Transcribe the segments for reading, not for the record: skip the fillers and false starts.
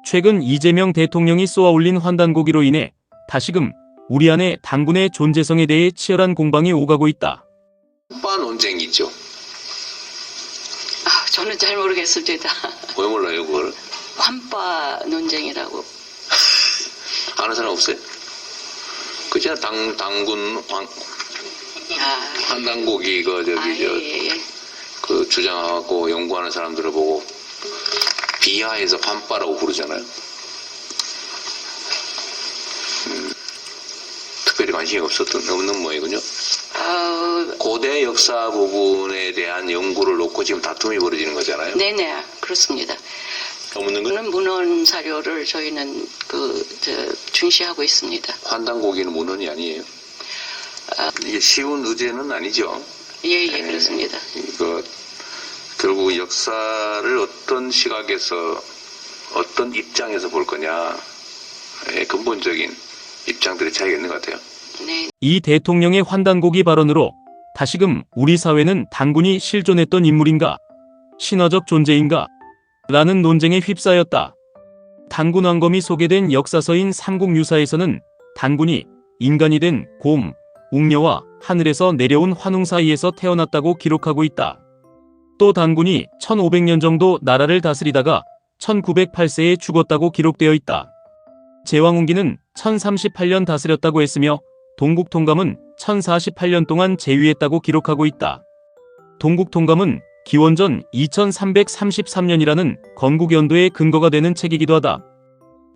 최근 이재명 대통령이 쏘아올린 환단고기로 인해 다시금 우리 안에 당군의 존재성에 대해 치열한 공방이 오가고 있다. 환빠 논쟁이죠. 저는 잘 모르겠습니다. 왜 몰라요 그걸? 환빠 논쟁이라고. 아는 사람 없어요? 그잖아 당군 환단고기 예. 그 주장하고 연구하는 사람들을 보고 비하해서 환빠라고 부르잖아요. 특별히 관심이 없는 모양이군요. 고대 역사 부분에 대한 연구를 놓고 지금 다툼이 벌어지는 거잖아요. 네네, 그렇습니다. 없는 건? 문헌 사료를 저희는 중시하고 있습니다. 환단고기는 문헌이 아니에요. 이게 쉬운 의제는 아니죠. 예, 그렇습니다. 결국 역사를 어떤 시각에서 어떤 입장에서 볼 거냐 근본적인 입장들의 차이가 있는 것 같아요. 네. 이 대통령의 환단고기 발언으로 다시금 우리 사회는 당군이 실존했던 인물인가, 신화적 존재인가 라는 논쟁에 휩싸였다. 당군 왕검이 소개된 역사서인 삼국유사에서는 당군이 인간이 된 곰, 웅녀와 하늘에서 내려온 환웅 사이에서 태어났다고 기록하고 있다. 또 당군이 1500년 정도 나라를 다스리다가 1908세에 죽었다고 기록되어 있다. 제왕웅기는 1038년 다스렸다고 했으며 동국통감은 1048년 동안 재위했다고 기록하고 있다. 동국통감은 기원전 2333년이라는 건국연도의 근거가 되는 책이기도 하다.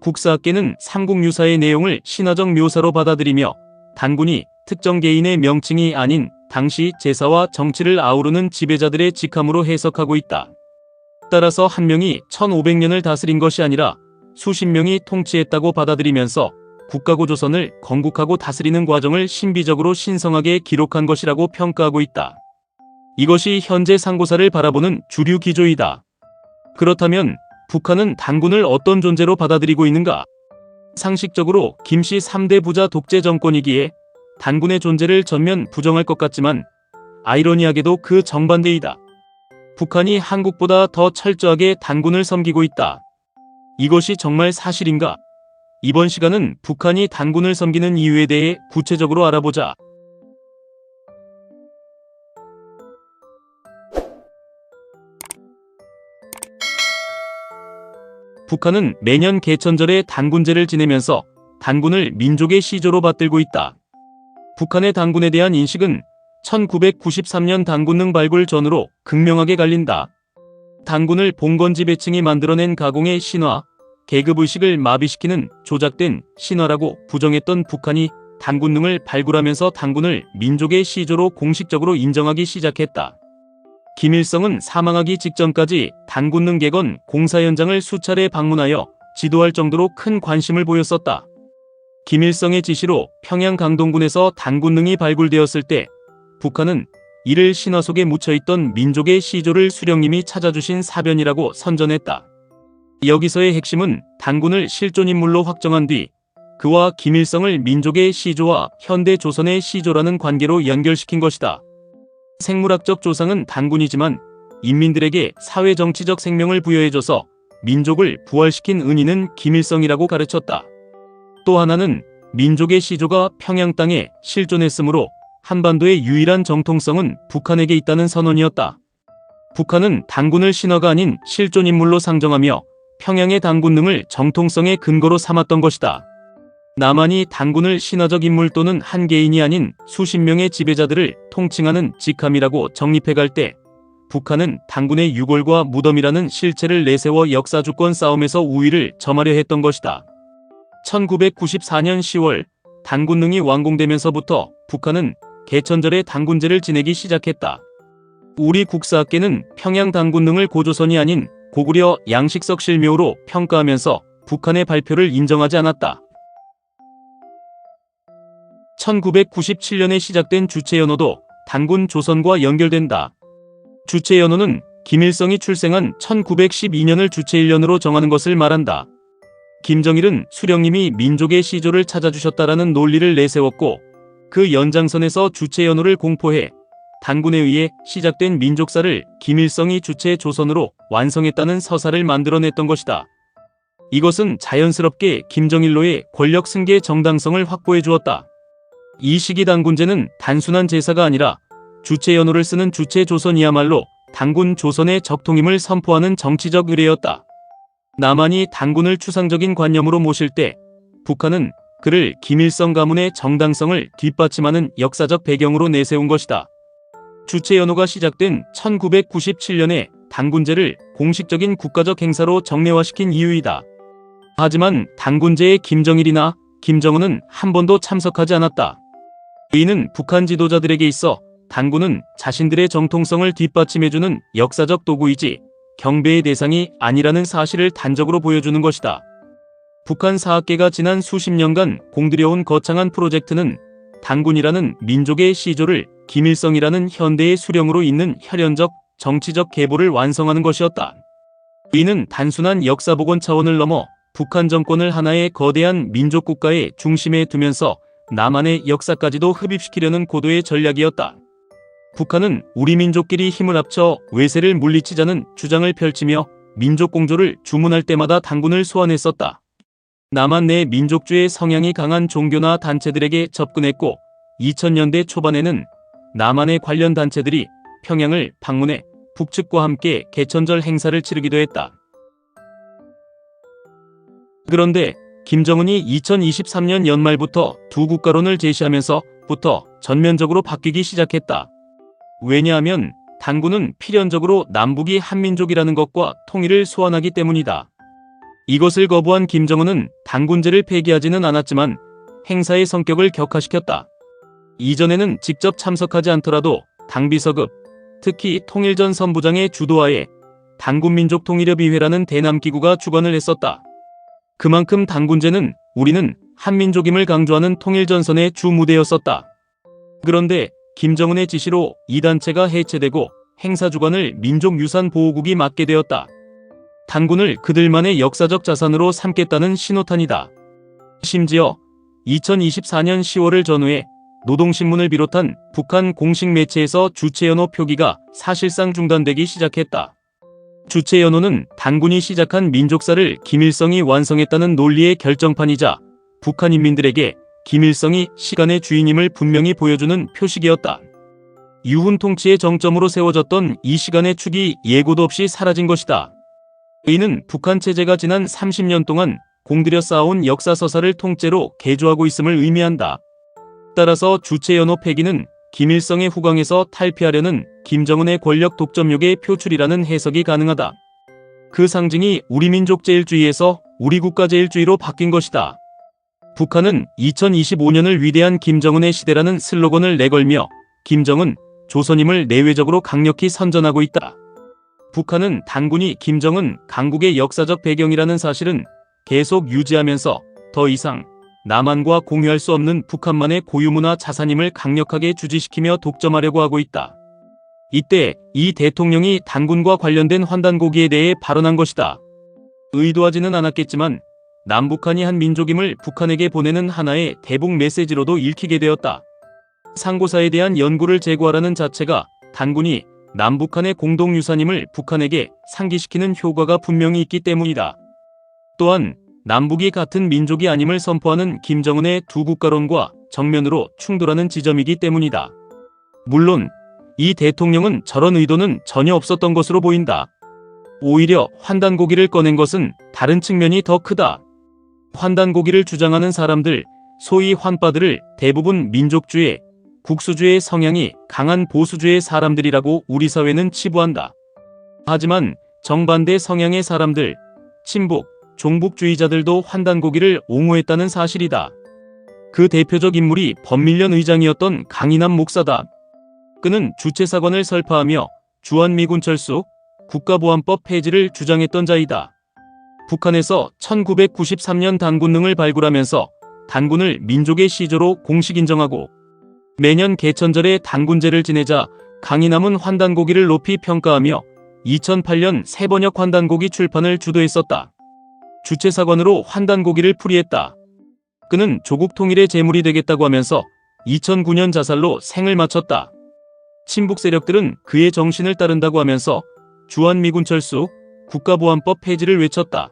국사학계는 삼국유사의 내용을 신화적 묘사로 받아들이며 당군이 특정 개인의 명칭이 아닌 당시 제사와 정치를 아우르는 지배자들의 직함으로 해석하고 있다. 따라서 한 명이 1500년을 다스린 것이 아니라 수십 명이 통치했다고 받아들이면서 국가고 조선을 건국하고 다스리는 과정을 신비적으로 신성하게 기록한 것이라고 평가하고 있다. 이것이 현재 상고사를 바라보는 주류 기조이다. 그렇다면 북한은 당군을 어떤 존재로 받아들이고 있는가? 상식적으로 김씨 3대 부자 독재 정권이기에 당군의 존재를 전면 부정할 것 같지만 아이러니하게도 그 정반대이다. 북한이 한국보다 더 철저하게 당군을 섬기고 있다. 이것이 정말 사실인가? 이번 시간은 북한이 당군을 섬기는 이유에 대해 구체적으로 알아보자. 북한은 매년 개천절에 당군제를 지내면서 당군을 민족의 시조로 받들고 있다. 북한의 당군에 대한 인식은 1993년 당군능 발굴 전후로 극명하게 갈린다. 당군을 봉건지배층이 만들어낸 가공의 신화, 계급의식을 마비시키는 조작된 신화라고 부정했던 북한이 당군능을 발굴하면서 당군을 민족의 시조로 공식적으로 인정하기 시작했다. 김일성은 사망하기 직전까지 당군능 개건 공사 현장을 수차례 방문하여 지도할 정도로 큰 관심을 보였었다. 김일성의 지시로 평양 강동군에서 당군능이 발굴되었을 때 북한은 이를 신화 속에 묻혀있던 민족의 시조를 수령님이 찾아주신 사변이라고 선전했다. 여기서의 핵심은 당군을 실존인물로 확정한 뒤 그와 김일성을 민족의 시조와 현대 조선의 시조라는 관계로 연결시킨 것이다. 생물학적 조상은 당군이지만 인민들에게 사회정치적 생명을 부여해줘서 민족을 부활시킨 은인은 김일성이라고 가르쳤다. 또 하나는 민족의 시조가 평양 땅에 실존했으므로 한반도의 유일한 정통성은 북한에게 있다는 선언이었다. 북한은 당군을 신화가 아닌 실존인물로 상정하며 평양의 당군능을 정통성의 근거로 삼았던 것이다. 남한이 당군을 신화적 인물 또는 한 개인이 아닌 수십 명의 지배자들을 통칭하는 직함이라고 정립해갈 때 북한은 당군의 유골과 무덤이라는 실체를 내세워 역사주권 싸움에서 우위를 점하려 했던 것이다. 1994년 10월 당군능이 완공되면서부터 북한은 개천절에 당군제를 지내기 시작했다. 우리 국사학계는 평양 당군능을 고조선이 아닌 고구려 양식석 실묘로 평가하면서 북한의 발표를 인정하지 않았다. 1997년에 시작된 주체연호도 당군 조선과 연결된다. 주체연호는 김일성이 출생한 1912년을 주체1년으로 정하는 것을 말한다. 김정일은 수령님이 민족의 시조를 찾아주셨다라는 논리를 내세웠고 그 연장선에서 주체연호를 공포해 당군에 의해 시작된 민족사를 김일성이 주체 조선으로 완성했다는 서사를 만들어냈던 것이다. 이것은 자연스럽게 김정일로의 권력 승계 정당성을 확보해 주었다. 이 시기 단군제는 단순한 제사가 아니라 주체연호를 쓰는 주체조선이야말로 단군 조선의 적통임을 선포하는 정치적 의례였다. 남한이 단군을 추상적인 관념으로 모실 때 북한은 그를 김일성 가문의 정당성을 뒷받침하는 역사적 배경으로 내세운 것이다. 주체연호가 시작된 1997년에 단군제를 공식적인 국가적 행사로 정례화시킨 이유이다. 하지만 단군제에 김정일이나 김정은은 한 번도 참석하지 않았다. 이는 북한 지도자들에게 있어 단군은 자신들의 정통성을 뒷받침해주는 역사적 도구이지 경배의 대상이 아니라는 사실을 단적으로 보여주는 것이다. 북한 사학계가 지난 수십 년간 공들여온 거창한 프로젝트는 단군이라는 민족의 시조를 김일성이라는 현대의 수령으로 잇는 혈연적, 정치적 계보를 완성하는 것이었다. 이는 단순한 역사복원 차원을 넘어 북한 정권을 하나의 거대한 민족국가의 중심에 두면서 남한의 역사까지도 흡입시키려는 고도의 전략이었다. 북한은 우리 민족끼리 힘을 합쳐 외세를 물리치자는 주장을 펼치며 민족공조를 주문할 때마다 단군을 소환했었다. 남한 내 민족주의 성향이 강한 종교나 단체들에게 접근했고 2000년대 초반에는 남한의 관련 단체들이 평양을 방문해 북측과 함께 개천절 행사를 치르기도 했다. 그런데 김정은이 2023년 연말부터 두 국가론을 제시하면서부터 전면적으로 바뀌기 시작했다. 왜냐하면 단군은 필연적으로 남북이 한민족이라는 것과 통일을 소환하기 때문이다. 이것을 거부한 김정은은 단군제를 폐기하지는 않았지만 행사의 성격을 격화시켰다. 이전에는 직접 참석하지 않더라도 당비서급, 특히 통일전 선부장의 주도하에 단군민족통일협의회라는 대남기구가 주관을 했었다. 그만큼 단군제는 우리는 한민족임을 강조하는 통일전선의 주 무대였었다. 그런데 김정은의 지시로 이 단체가 해체되고 행사 주관을 민족유산보호국이 맡게 되었다. 단군을 그들만의 역사적 자산으로 삼겠다는 신호탄이다. 심지어 2024년 10월을 전후해 노동신문을 비롯한 북한 공식 매체에서 주체연호 표기가 사실상 중단되기 시작했다. 주체연호는 단군이 시작한 민족사를 김일성이 완성했다는 논리의 결정판이자 북한 인민들에게 김일성이 시간의 주인임을 분명히 보여주는 표식이었다. 유훈 통치의 정점으로 세워졌던 이 시간의 축이 예고도 없이 사라진 것이다. 이는 북한 체제가 지난 30년 동안 공들여 쌓아온 역사서사를 통째로 개조하고 있음을 의미한다. 따라서 주체연호 폐기는 김일성의 후광에서 탈피하려는 김정은의 권력 독점욕의 표출이라는 해석이 가능하다. 그 상징이 우리 민족제일주의에서 우리 국가제일주의로 바뀐 것이다. 북한은 2025년을 위대한 김정은의 시대라는 슬로건을 내걸며 김정은, 조선임을 내외적으로 강력히 선전하고 있다. 북한은 단군이 김정은, 강국의 역사적 배경이라는 사실은 계속 유지하면서 더 이상 남한과 공유할 수 없는 북한만의 고유문화 자산임을 강력하게 주지시키며 독점하려고 하고 있다. 이때 이 대통령이 단군과 관련된 환단고기에 대해 발언한 것이다. 의도하지는 않았겠지만 남북한이 한 민족임을 북한에게 보내는 하나의 대북 메시지로도 읽히게 되었다. 상고사에 대한 연구를 제고하라는 자체가 단군이 남북한의 공동유산임을 북한에게 상기시키는 효과가 분명히 있기 때문이다. 또한 남북이 같은 민족이 아님을 선포하는 김정은의 두 국가론과 정면으로 충돌하는 지점이기 때문이다. 물론 이 대통령은 저런 의도는 전혀 없었던 것으로 보인다. 오히려 환단고기를 꺼낸 것은 다른 측면이 더 크다. 환단고기를 주장하는 사람들, 소위 환빠들을 대부분 민족주의, 국수주의 성향이 강한 보수주의 사람들이라고 우리 사회는 치부한다. 하지만 정반대 성향의 사람들, 친북, 종북주의자들도 환단고기를 옹호했다는 사실이다. 그 대표적 인물이 범민련 의장이었던 강인함 목사다. 그는 주체사관을 설파하며 주한미군 철수, 국가보안법 폐지를 주장했던 자이다. 북한에서 1993년 단군능을 발굴하면서 단군을 민족의 시조로 공식 인정하고 매년 개천절에 단군제를 지내자 강인함은 환단고기를 높이 평가하며 2008년 새번역 환단고기 출판을 주도했었다. 주체사관으로 환단고기를 풀이했다. 그는 조국 통일의 제물이 되겠다고 하면서 2009년 자살로 생을 마쳤다. 친북 세력들은 그의 정신을 따른다고 하면서 주한미군 철수, 국가보안법 폐지를 외쳤다.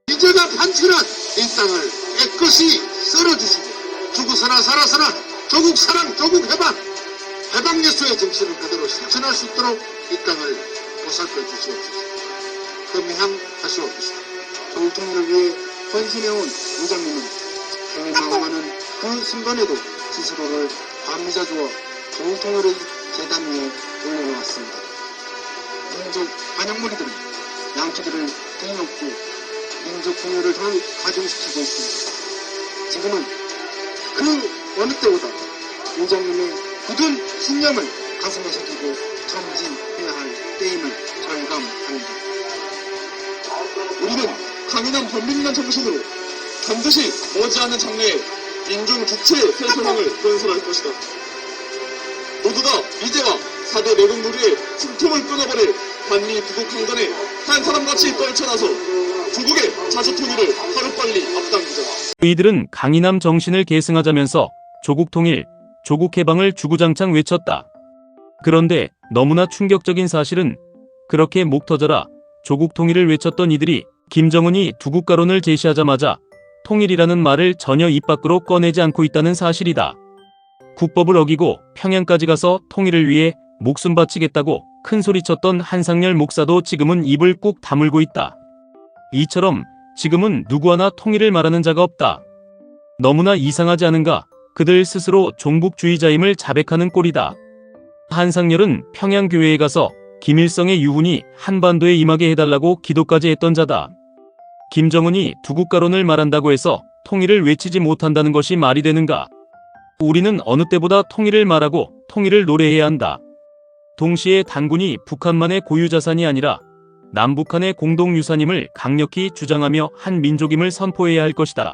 이제가 반출한 이 땅을 깨끗이 썰어주시고 죽어서나 살아서나 조국 사랑, 조국 해방, 해방 예수의 정신을 그대로 실천할 수 있도록 이 땅을 보살펴 주시옵소서. 금행하시옵소서. 조국 통일을 위해 헌신해온 의장님은 해방하는 그 순간에도 스스로를 감미자 주어 조국 통일의 재단 위에 올려놓았습니다. 민족 반영머리들은 양키들을 대놓고 민족 공유를 더 가중시키고 있습니다. 지금은 그 어느 때보다 의장님의 굳은 신념을 가슴에 새기고 전진해야 할 때임을 절감합니다. 우리는 강인한 변민이란 정신으로 반드시 머지않은 장래에 민중 주체의 세상을 건설할 것이다. 모두가 이제와 4대 내국놀이의 숨통을 끊어버릴 반미 부국 강단에 한 사람같이 떨쳐나서 조국의 자주통일을 하루빨리 앞당기자. 이들은 강인함 정신을 계승하자면서 조국 통일, 조국 해방을 주구장창 외쳤다. 그런데 너무나 충격적인 사실은 그렇게 목 터져라 조국 통일을 외쳤던 이들이 김정은이 두국가론을 제시하자마자 통일이라는 말을 전혀 입 밖으로 꺼내지 않고 있다는 사실이다. 국법을 어기고 평양까지 가서 통일을 위해 목숨 바치겠다고 큰소리쳤던 한상열 목사도 지금은 입을 꾹 다물고 있다. 이처럼 지금은 누구 하나 통일을 말하는 자가 없다. 너무나 이상하지 않은가? 그들 스스로 종북주의자임을 자백하는 꼴이다. 한상열은 평양교회에 가서 김일성의 유훈이 한반도에 임하게 해달라고 기도까지 했던 자다. 김정은이 두국가론을 말한다고 해서 통일을 외치지 못한다는 것이 말이 되는가? 우리는 어느 때보다 통일을 말하고 통일을 노래해야 한다. 동시에 단군이 북한만의 고유자산이 아니라 남북한의 공동유산임을 강력히 주장하며 한 민족임을 선포해야 할 것이다.